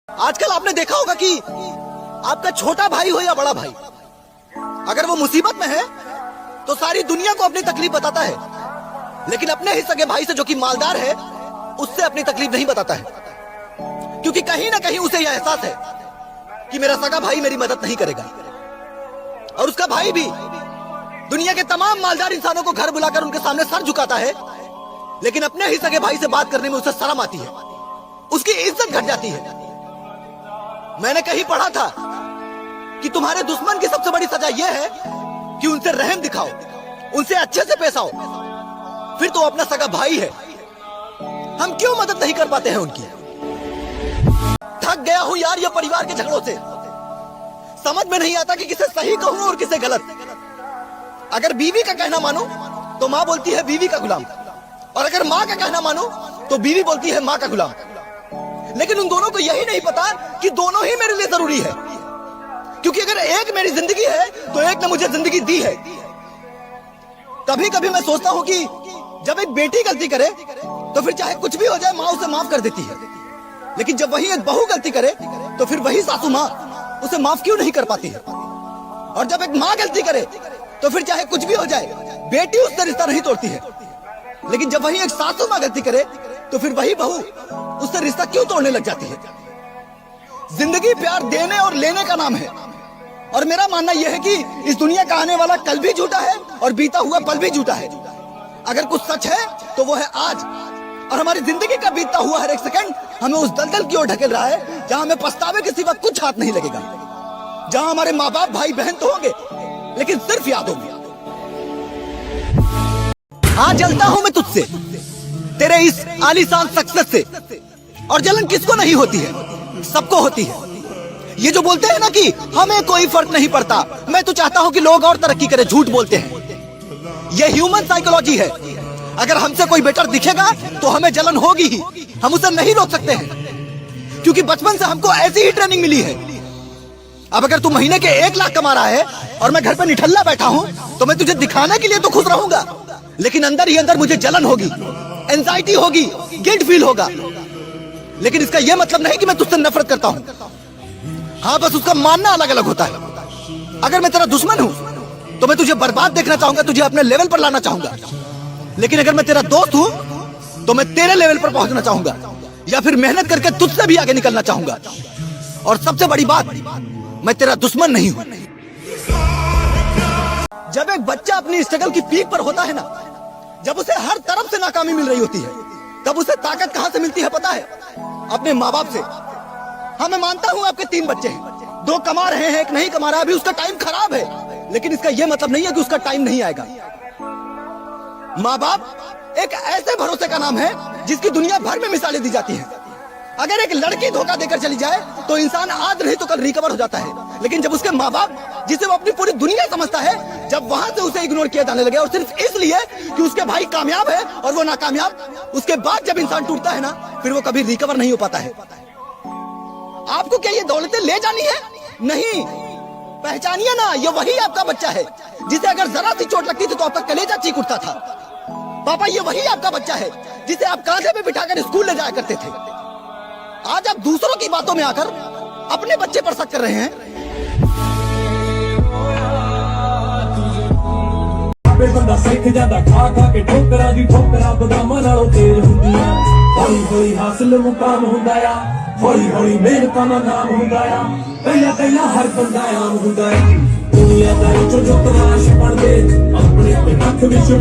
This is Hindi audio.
आजकल आपने देखा होगा कि आपका छोटा भाई हो या बड़ा भाई, अगर वो मुसीबत में है तो सारी दुनिया को अपनी तकलीफ बताता है, लेकिन अपने ही सगे भाई से जो कि मालदार है उससे अपनी तकलीफ नहीं बताता है, क्योंकि कहीं ना कहीं उसे यह एहसास है कि मेरा सगा भाई मेरी मदद नहीं करेगा। और उसका भाई भी दुनिया के तमाम मालदार इंसानों को घर बुलाकर उनके सामने सर झुकाता है, लेकिन अपने ही सगे भाई से बात करने में उसे शर्म आती है, उसकी इज्जत घट जाती है। मैंने कहीं पढ़ा था कि तुम्हारे दुश्मन की सबसे बड़ी सजा यह है कि उनसे रहम दिखाओ, उनसे अच्छे से पेश आओ, फिर तो अपना सगा भाई है। हम क्यों मदद नहीं कर पाते हैं उनकी? थक गया हूं यार ये परिवार के झगड़ों से। समझ में नहीं आता कि किसे सही कहूं और किसे गलत। अगर बीवी का कहना मानो तो मां बोलती है बीवी का गुलाम, और अगर मां का कहना मानो तो बीवी बोलती है मां का गुलाम। लेकिन उन दोनों को यही नहीं पता कि दोनों ही मेरे लिए जरूरी है, क्योंकि अगर एक मेरी जिंदगी है तो एक ने मुझे जिंदगी दी है। कभी कभी मैं सोचता हूं कि जब एक बेटी गलती करे तो फिर चाहे कुछ भी हो जाए मां उसे माफ कर देती है, लेकिन जब वही एक बहू गलती करे तो फिर वही सासू मां उसे माफ क्यों नहीं कर पाती है? और जब एक मां गलती करे तो फिर चाहे कुछ भी हो जाए बेटी उससे रिश्ता नहीं तोड़ती है, लेकिन जब वही एक सासू मां गलती करे तो फिर वही बहू उससे रिश्ता क्यों तोड़ने लग जाती है? जिंदगी प्यार देने और लेने का नाम है, और मेरा मानना यह है कि इस दुनिया का आने वाला कल भी झूठा है और बीता हुआ पल भी झूठा है। अगर कुछ सच है तो वो है आज, और हमारी जिंदगी का बीतता हुआ हर एक सेकंड हमें उस दलदल की ओर ढकेल रहा है जहां हमें पछतावे के सिवा कुछ हाथ नहीं लगेगा, जहां हमारे माँ बाप भाई बहन तो होंगे लेकिन सिर्फ यादों में। हाँ, जलता हूं मैं तुझसे, तेरे इस आलीशान सक्सेस से, और जलन किसको नहीं होती है? सबको होती है। ये जो बोलते हैं ना कि हमें कोई फर्क नहीं पड़ता, मैं तो चाहता हूं कि लोग और तरक्की करें, झूठ बोलते हैं। ये ह्यूमन साइकोलॉजी है। अगर हमसे कोई बेटर दिखेगा तो हमें जलन होगी ही, हम उसे नहीं रोक सकते हैं, क्योंकि बचपन से हमको ऐसी ही ट्रेनिंग मिली है। अब अगर तू महीने के 1 लाख कमा रहा है और मैं घर पे निठल्ला बैठा हूं तो मैं तुझे दिखाने के लिए तो खुश रहूंगा, लेकिन अंदर ही अंदर मुझे जलन होगी, एंजाइटी होगी, गिल्ट फील होगा। लेकिन इसका यह मतलब नहीं कि मैं तुझसे नफरत करता हूं। हाँ, बस उसका मानना अलग अलग होता है। अगर मैं तेरा दुश्मन हूं तो मैं तुझे बर्बाद देखना चाहूंगा, तुझे अपने लेवल पर लाना चाहूंगा, लेकिन अगर मैं तेरा दोस्त हूं तो मैं तेरे लेवल पर पहुंचना चाहूंगा, या फिर मेहनत करके तुझसे भी आगे निकलना चाहूंगा। और सबसे बड़ी बात, मैं तेरा दुश्मन नहीं हूं। जब एक बच्चा अपनी स्ट्रगल की पीक पर होता है ना, जब उसे हर तरफ से नाकामी मिल रही होती है, तब उसे ताकत कहां से मिलती है पता है? अपने माँ बाप से। हाँ, मैं मानता हूं आपके 3 बच्चे हैं, 2 कमा रहे हैं, 1 नहीं कमा रहा, अभी उसका टाइम खराब है, लेकिन इसका यह मतलब नहीं है कि उसका टाइम नहीं आएगा। माँ बाप एक ऐसे भरोसे का नाम है जिसकी दुनिया भर में मिसालें दी जाती हैं। अगर एक लड़की धोखा देकर चली जाए तो इंसान आज नहीं तो कल रिकवर हो जाता है, लेकिन जब उसके माँ बाप, जिसे वो अपनी पूरी दुनिया समझता है, जब वहां से उसे इग्नोर किया जाने लगे, और सिर्फ इसलिए कि उसके भाई कामयाब है और वो नाकामयाब, उसके बाद जब इंसान टूटता है ना, फिर वो कभी रिकवर नहीं हो पाता है। आपको क्या ये दौलतें ले जानी है? नहीं, पहचानिए ना, ये वही आपका बच्चा है जिसे अगर जरा सी चोट लगती थी तो आपका कलेजा चीख उठता था। पापा, ये वही आपका बच्चा है जिसे आप कांधे पे बिठाकर स्कूल ले जाया करते थे। आज आप दूसरों की बातों में आकर अपने बच्चे पर शक कर रहे हैं। बंदा सिख जादा खा खा के ठोकरा दी ठोकरा बदामां नालों तेज हुंदियां। हौली हौली हासिल मुकाम हुंदा आ, हौली हौली मेहनतां दा नाम हुंदा आ, पहला पहला हर बंदा आम हुंदा आ। दुनिया दा जो जो तमाश पढ़दे अपने पे अख विच